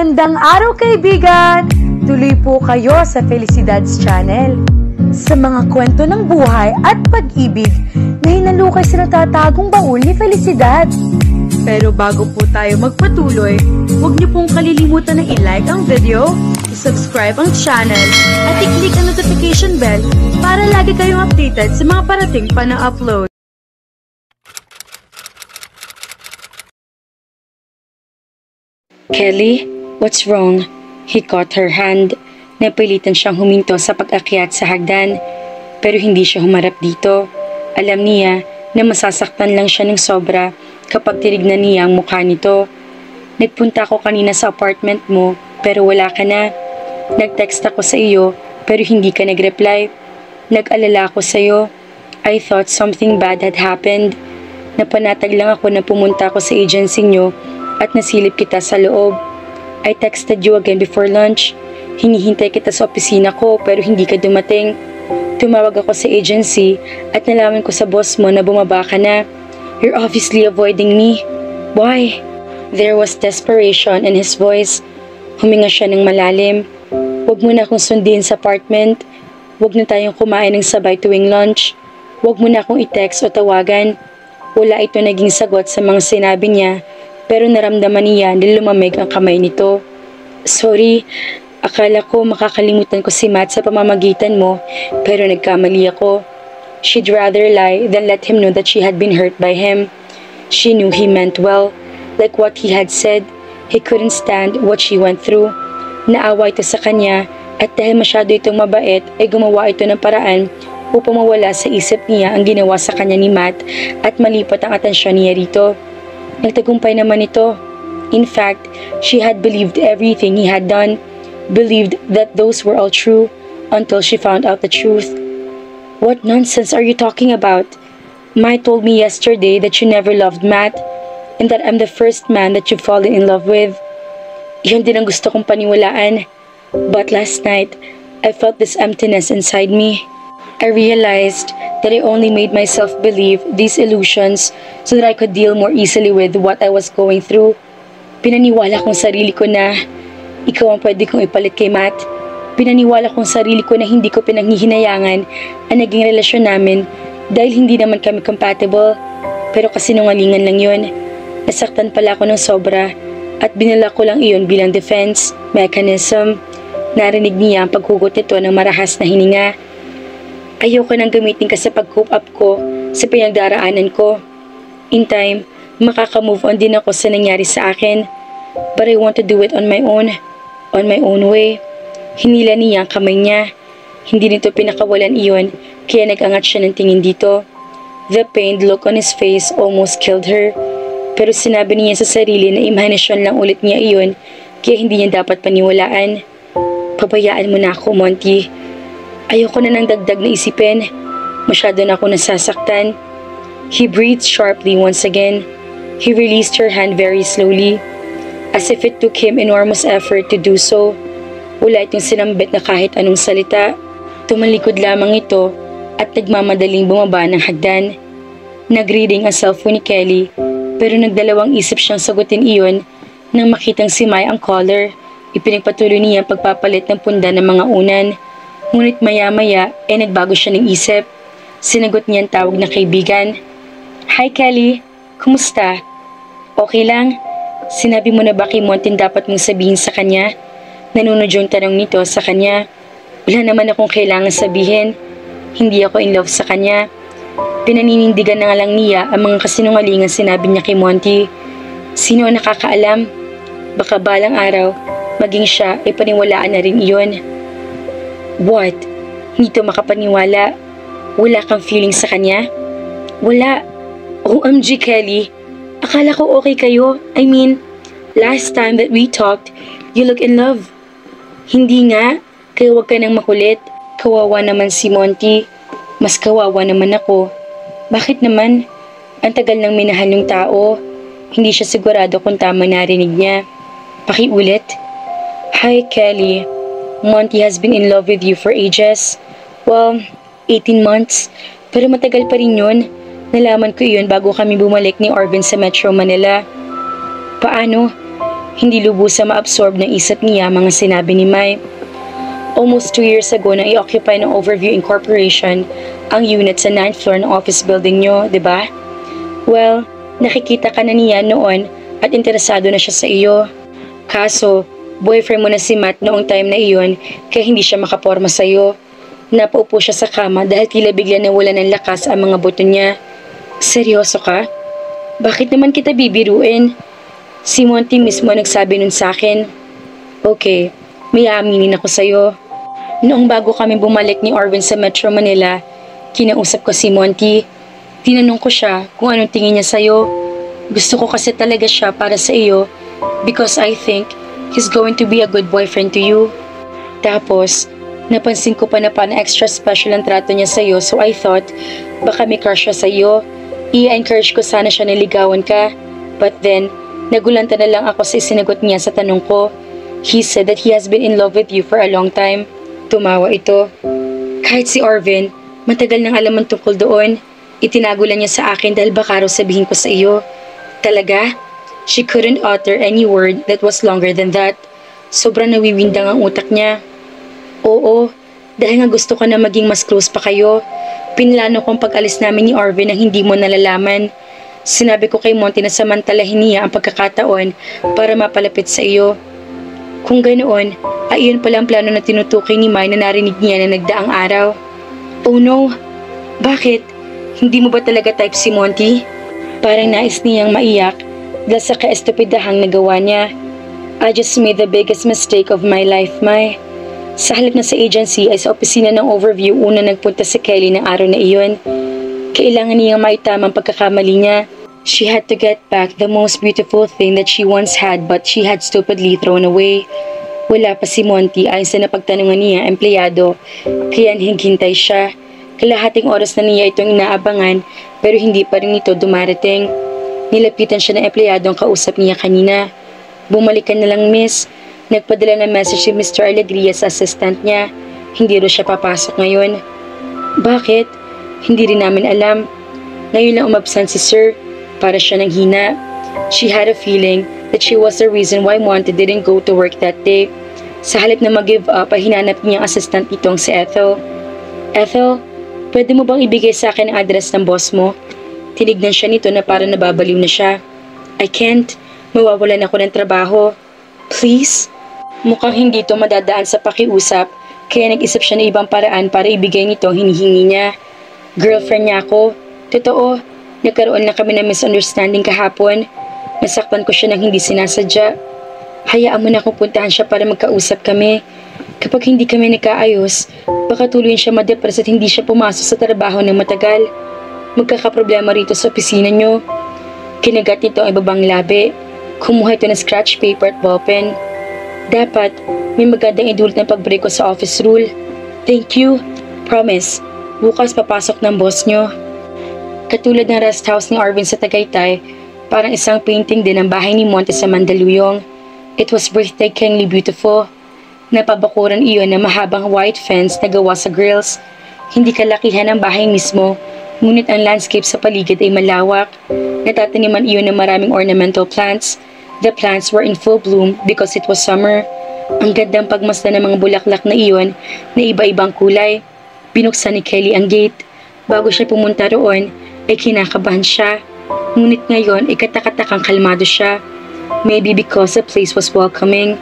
Magandang araw kaibigan! Tuloy po kayo sa Felicidad's Channel. Sa mga kwento ng buhay at pag-ibig na hinalukay sa natatagong baul ni Felicidad. Pero bago po tayo magpatuloy, huwag niyo pong kalilimutan na i-like ang video, i-subscribe ang channel, at i-click ang notification bell para lagi kayong updated sa mga parating pa na upload. Kelly, what's wrong? He caught her hand. Napilitan siyang huminto sa pag-akyat sa hagdan. Pero hindi siya humarap dito. Alam niya na masasaktan lang siya ng sobra kapag tinignan niya ang mukha nito. Nagpunta ako kanina sa apartment mo pero wala ka na. Nag-text ako sa iyo pero hindi ka nag-reply. Nag-alala ako sa iyo. I thought something bad had happened. Napanatag lang ako na pumunta ako sa agency niyo at nasilip kita sa loob. I texted you again before lunch. Hinihintay kita sa opisina ko pero hindi ka dumating. Tumawag ako sa agency at nalaman ko sa boss mo na bumaba ka na. You're obviously avoiding me. Why? There was desperation in his voice. Huminga siya ng malalim. Huwag mo na akong sundin sa apartment. Huwag na tayong kumain ng sabay tuwing lunch. Huwag mo na akong i-text o tawagan. Wala ito naging sagot sa mga sinabi niya. Pero naramdaman niya na lumamig ang kamay nito. Sorry, akala ko makakalimutan ko si Matt sa pamamagitan mo, pero nagkamali ako. She'd rather lie than let him know that she had been hurt by him. She knew he meant well. Like what he had said, he couldn't stand what she went through. Naawa ito sa kanya at dahil masyado itong mabait ay gumawa ito ng paraan upang mawala sa isip niya ang ginawa sa kanya ni Matt at malipat ang atensyon niya rito. Nagtagumpay naman ito. In fact, she had believed everything he had done, believed that those were all true, until she found out the truth. What nonsense are you talking about? Mai told me yesterday that you never loved Matt, and that I'm the first man that you've fallen in love with. Yun din ang gusto kong paniwalaan. But last night, I felt this emptiness inside me. I realized that I only made myself believe these illusions so that I could deal more easily with what I was going through. Pinaniwala kong sarili ko na ikaw ang pwede kong ipalit kay Matt. Pinaniwala kong sarili ko na hindi ko pinanghihinayangan ang naging relasyon namin dahil hindi naman kami compatible. Pero kasinungalingan lang yun. Nasaktan pala ako ng sobra at binala ko lang iyon bilang defense mechanism. Narinig niya ang paghugot nito ng marahas na hininga. Ayoko nang gamitin ka sa pag-cope up ko sa pinagdaraanan ko. In time, makaka-move on din ako sa nangyari sa akin. But I want to do it on my own way. Hinila niya ang kamay niya. Hindi nito pinakawalan iyon, kaya nag-angat siya ng tingin dito. The pained look on his face almost killed her. Pero sinabi niya sa sarili na imahinasyon lang ulit niya iyon, kaya hindi niya dapat paniwalaan. Pabayaan mo na ako, Monty. Ayoko na ng dagdag na isipin. Masyado na ako nasasaktan. He breathed sharply once again. He released her hand very slowly, as if it took him enormous effort to do so. Wala itong sinambit na kahit anong salita. Tumalikod lamang ito at nagmamadaling bumaba ng hagdan. Nag-reading ang cellphone ni Kelly, pero nagdalawang isip siyang sagutin iyon nang makitang si Mai ang caller. Ipinagpatuloy niya ang pagpapalit ng punda ng mga unan. Ngunit maya-maya ay nagbago siya ng isip. Sinagot niya ang tawag na kaibigan. Hi Kelly, kumusta? Okay lang? Sinabi mo na ba kay Montin dapat mong sabihin sa kanya? Nanunod yung tanong nito sa kanya. Wala naman akong kailangan sabihin. Hindi ako in love sa kanya. Pinaninindigan na nga lang niya ang mga kasinungalingan sinabi niya kay Monty. Sino ang nakakaalam? Baka balang araw, maging siya ay paniwalaan na rin iyon. What? Hindi to makapaniwala. Wala kang feeling sa kanya? Wala. OMG Kelly. Akala ko okay kayo. I mean, last time that we talked, you look in love. Hindi nga. Kaya huwag ka nang makulit. Kawawa naman si Monty. Mas kawawa naman ako. Bakit naman? Ang tagal nang minahal yung tao. Hindi siya sigurado kung tama narinig niya. Pakiulit. Hi Kelly. Monty has been in love with you for ages. Well, 18 months. Pero matagal pa rin yun. Nalaman ko yun bago kami bumalik ni Orvin sa Metro Manila. Paano? Hindi lubusang ma-absorb ng isip niya mga sinabi ni Mai. Almost 2 years ago na i-occupy ng Overview Incorporation ang unit sa 9th floor ng office building nyo, di ba? Well, nakikita ka na niya noon at interesado na siya sa iyo. Kaso, boyfriend mo na si Matt noong time na iyon kaya hindi siya makaporma sa iyo. Napaupo siya sa kama dahil tila bigla nawala ng lakas ang mga buto niya. Seryoso ka? Bakit naman kita bibiruin? Si Monty mismo nagsabi nun sa akin. Okay, may aaminin ako sa'yo. Noong bago kami bumalik ni Arvin sa Metro Manila, kinausap ko si Monty. Tinanong ko siya kung anong tingin niya sa'yo. Gusto ko kasi talaga siya para sa iyo because I think he's going to be a good boyfriend to you. Tapos, napansin ko pa na parang extra special ang trato niya sa'yo so I thought baka may crush siya sa'yo. I-encourage ko sana siya na ligawan ka. But then, nagulanta na lang ako sa isinagot niya sa tanong ko. He said that he has been in love with you for a long time. Tumawa ito. Kahit si Arvin, matagal nang alam ang tungkol doon. Itinago lang niya sa akin dahil baka raw sabihin ko sa iyo. Talaga? She couldn't utter any word that was longer than that. Sobrang nawiwindang ang utak niya. Oo, dahil nga gusto ko na maging mas close pa kayo. Pinlano kong pag-alis namin ni Arvin ang hindi mo nalalaman. Sinabi ko kay Monty na samantalahin niya ang pagkakataon para mapalapit sa iyo. Kung ganoon, ay iyon pala ang plano na tinutukoy ni Mai na narinig niya na nagdaang araw. Oh no! Bakit? Hindi mo ba talaga type si Monty? Parang nais niyang maiyak dahil sa kaestupidahang nagawa niya. I just made the biggest mistake of my life, Mai. Sa halip na sa agency ay sa opisina ng Overview una nagpunta si Kelly ng araw na iyon. Kailangan niyang maitama ang pagkakamali niya. She had to get back the most beautiful thing that she once had but she had stupidly thrown away. Wala pa si Monty ayon sa napagtanungan niya empleyado, kaya hinghintay siya. Kalahating oras na niya itong inaabangan pero hindi pa rin ito dumarating. Nilapitan siya ng empleyado ang kausap niya kanina. Bumalik ka na lang, miss. Nagpadala ng message si Mr. Alegria sa assistant niya. Hindi rin siya papasok ngayon. Bakit? Hindi rin namin alam. Ngayon lang umabsent si Sir. Para siya nang hina. She had a feeling that she was the reason why Monty didn't go to work that day. Sa halip na mag-give up ay hinanap niyang assistant nitong si Ethel. Ethel, pwede mo bang ibigay sa akin ang address ng boss mo? Tinignan siya nito na para nababaliw na siya. I can't. Mawawalan ako ng trabaho. Please? Mukhang hindi ito madadaan sa pakiusap kaya nag-isip siya ng ibang paraan para ibigay nito ang hinihingi niya. Girlfriend niya ako. Totoo. Nagkaroon na kami ng misunderstanding kahapon. Nasaktan ko siya ng hindi sinasadya. Hayaan mo na akong puntahan siya para magkausap kami. Kapag hindi kami nagkaayos, baka tuluyan siya madepress at hindi siya pumasok sa trabaho ng matagal. Magkakaproblema rito sa opisina niyo. Kinagat nito ang ibabang labi. Kumuha ito ng scratch paper at ballpen. Dapat, may magandang idulot ng pag-break ko sa office rule. Thank you. Promise, bukas papasok ng boss niyo. Katulad ng rest house ni Arvin sa Tagaytay, parang isang painting din ang bahay ni Monty sa Mandaluyong. It was breathtakingly beautiful. Napabakuran iyon ng mahabang white fence na gawa sa grills. Hindi kalakihan ang bahay mismo, ngunit ang landscape sa paligid ay malawak. Natataniman iyon ng maraming ornamental plants. The plants were in full bloom because it was summer. Ang gandang pagmasdan ng mga bulaklak na iyon na iba-ibang kulay. Binuksan ni Kelly ang gate. Bago siya pumunta roon, ay kinakabahan siya. Ngunit ngayon ay katakatakang kalmado siya. Maybe because the place was welcoming.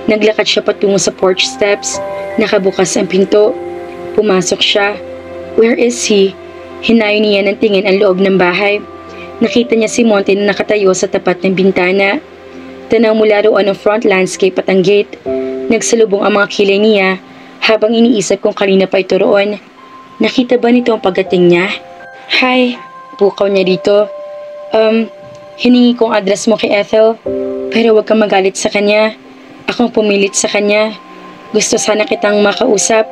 Naglakad siya patungo sa porch steps. Nakabukas ang pinto. Pumasok siya. Where is he? Hinayo niya ng tingin ang loob ng bahay. Nakita niya si Monty na nakatayo sa tapat ng bintana. Tanaw mula roon ang front landscape at ang gate. Nagsalubong ang mga kilay niya habang iniisip kung kanina pa ito roon. Nakita ba nito ang pagdating niya? Hi, pukaw niya dito. Hiningi kong address mo kay Ethel, pero huwag kang magalit sa kanya. Akong pumilit sa kanya. Gusto sana kitang makausap.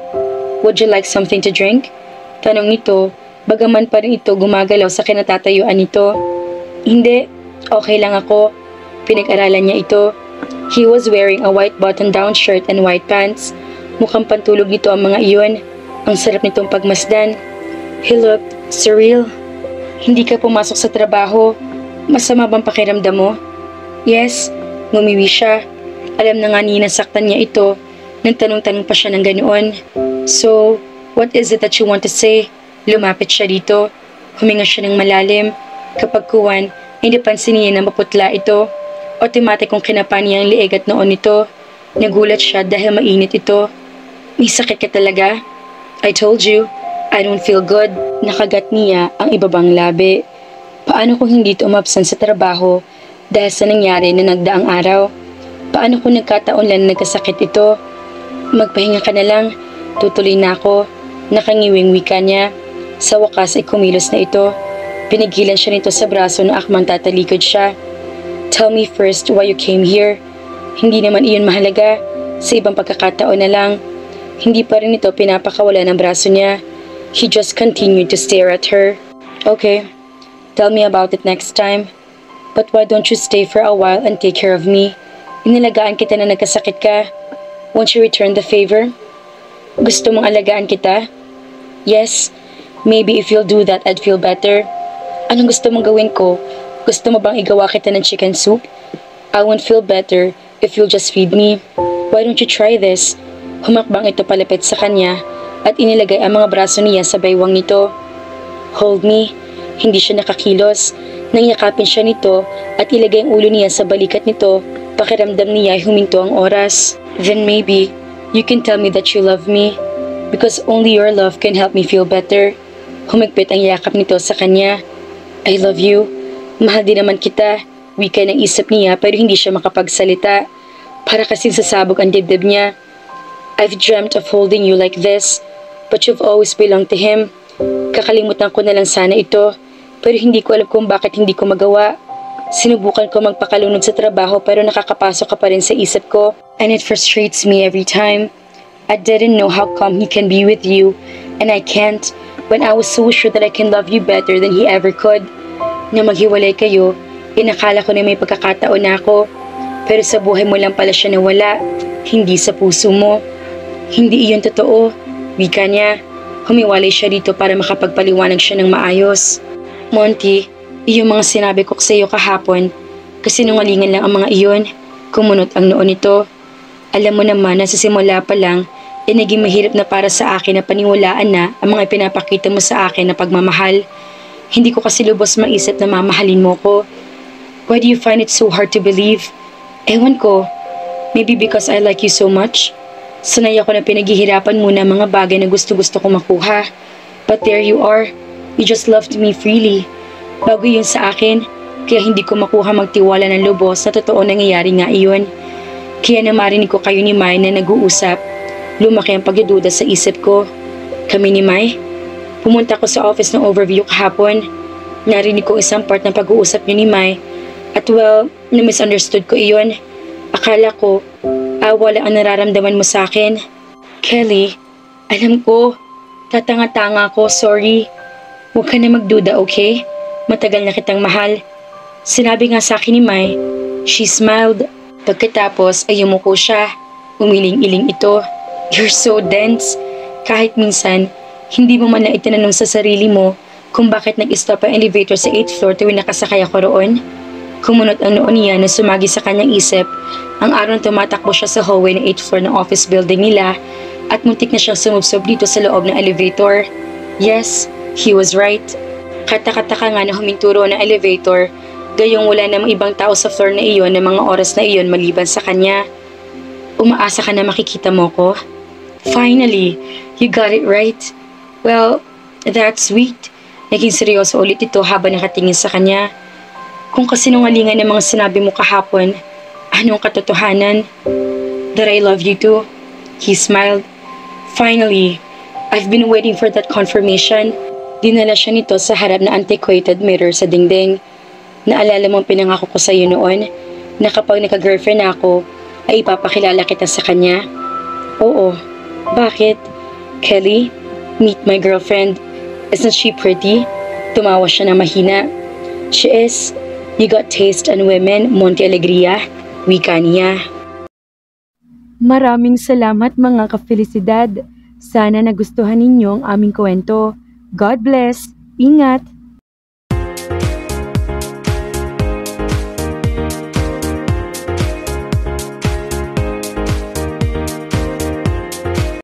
Would you like something to drink? Tanong nito, bagaman pa rin ito gumagalaw sa kinatatayuan nito. Hindi, okay lang ako. Pinag-aralan niya ito. He was wearing a white button-down shirt and white pants. Mukhang pantulog nito ang mga iyon. Ang sarap nitong pagmasdan. He looked surreal. Hindi ka pumasok sa trabaho. Masama bang pakiramdam mo? Yes, Ngumiwi siya. Alam na nga ni nasaktan niya ito. Nang tanong-tanong pa siya ng ganoon. So, what is it that you want to say? Lumapit siya dito. Huminga siya ng malalim. Kapag kuwan, ay napansin niya na maputla ito. Automatic kung kinapa niya ang liig at noon nito. Nagulat siya dahil mainit ito. May sakit ka talaga? I told you, I don't feel good. Nakagat niya ang ibabang labi. Paano kung hindi ito umabsan sa trabaho dahil sa nangyari na nagdaang araw? Paano kung nagkataon lang na nagkasakit ito? Magpahinga ka na lang. Tutuloy na ako. Nakangiwing wika niya. Sa wakas ay kumilos na ito. Pinigilan siya nito sa braso na akmang tatalikod siya. Tell me first why you came here. Hindi naman iyon mahalaga. Sa ibang pagkakataon na lang. Hindi pa rin ito pinapakawala ng braso niya. He just continued to stare at her. Okay, tell me about it next time. But why don't you stay for a while and take care of me? Inalagaan kita na nagkasakit ka. Won't you return the favor? Gusto mong alagaan kita? Yes, maybe if you'll do that, I'd feel better. Anong gusto mong gawin ko? Gusto mo bang igawa kita ng chicken soup? I won't feel better if you'll just feed me. Why don't you try this? Humakbang ito palapit sa kanya at inilagay ang mga braso niya sa baywang nito. Hold me. Hindi siya nakakilos. Nang yakapin siya nito at ilagay ang ulo niya sa balikat nito, pakiramdam niya ay huminto ang oras. Then maybe, you can tell me that you love me. Because only your love can help me feel better. Humigpit ang yakap nito sa kanya. I love you. Mahal din naman kita. Wika ng isip niya pero hindi siya makapagsalita. Para kasing sasabog ang dibdib niya. I've dreamt of holding you like this, but you've always belonged to him. Kakalimutan ko na lang sana ito, pero hindi ko alam kung bakit hindi ko magawa. Sinubukan ko magpakalunod sa trabaho pero nakakapasok ka pa rin sa isip ko, and it frustrates me every time. I didn't know how come he can be with you, and I can't, when I was so sure that I can love you better than he ever could. Na maghiwalay kayo, inakala ko na may pagkakataon na ako, pero sa buhay mo lang pala siya nawala, hindi sa puso mo. Hindi iyon totoo, wika niya. Humiwalay siya dito para makapagpaliwanag siya ng maayos. Monty, iyong mga sinabi ko sa iyo kahapon, kasi nungalingan lang ang mga iyon. Kumunot ang noon nito. Alam mo naman na sa simula pa lang, naging mahirap na para sa akin na paniwalaan na ang mga pinapakita mo sa akin na pagmamahal. Hindi ko kasi lubos maisip na mamahalin mo ko. Why do you find it so hard to believe? Ewan ko, maybe because I like you so much. Sanay ako na pinaghihirapan muna mga bagay na gusto-gusto kong makuha. But there you are. You just loved me freely. Bago yun sa akin, kaya hindi ko makuha magtiwala ng lubos na totoo nangyayari nga iyon. Kaya na marinig ko kayo ni Mai na nag-uusap, lumaki ang pagdududa sa isip ko. Kami ni Mai, pumunta ko sa office ng overview kahapon. Narinig ko isang part ng pag-uusap niyo ni Mai. At well, na-misunderstood ko iyon. Akala ko, wala ang nararamdaman mo sa akin. Kelly, alam ko, tatanga-tanga ko, sorry. Huwag ka na magduda, okay? Matagal na kitang mahal. Sinabi nga sa akin ni Mai. She smiled. Pagkatapos ay yumuko siya. Umiling-iling ito. You're so dense. Kahit minsan, hindi mo man na itinanong sa sarili mo kung bakit nag-stop ang elevator sa 8th floor tuwing nakasakay ako roon. Kumunot ang noon niya na sumagi sa kanyang isip ang araw na tumatakbo siya sa hallway ng 8th floor ng office building nila at muntik na siyang sumubsob dito sa loob ng elevator. Yes, he was right. Katakataka nga na huminturo ng elevator, gayong wala namang ibang tao sa floor na iyon ng mga oras na iyon maliban sa kanya. Umaasa ka na makikita mo ko? Finally, you got it right. Well, that's sweet. Naging seryoso ulit ito habang nakatingin sa kanya. Kung kasinungalingan ng mga sinabi mo kahapon, anong katotohanan? That I love you too. He smiled. Finally, I've been waiting for that confirmation. Dinala siya nito sa harap na antiquated mirror sa dingding. Naalala mo pinangako ko sa iyo noon na kapag naka-girlfriend ako, ay ipapakilala kita sa kanya? Oo. Bakit? Kelly, meet my girlfriend. Isn't she pretty? Tumawa siya na mahina. She is. You got taste in women, Monty Alegria. Wika niya. Maraming salamat mga ka-felicidad. Sana nagustuhan ninyo ang aming kwento. God bless. Ingat.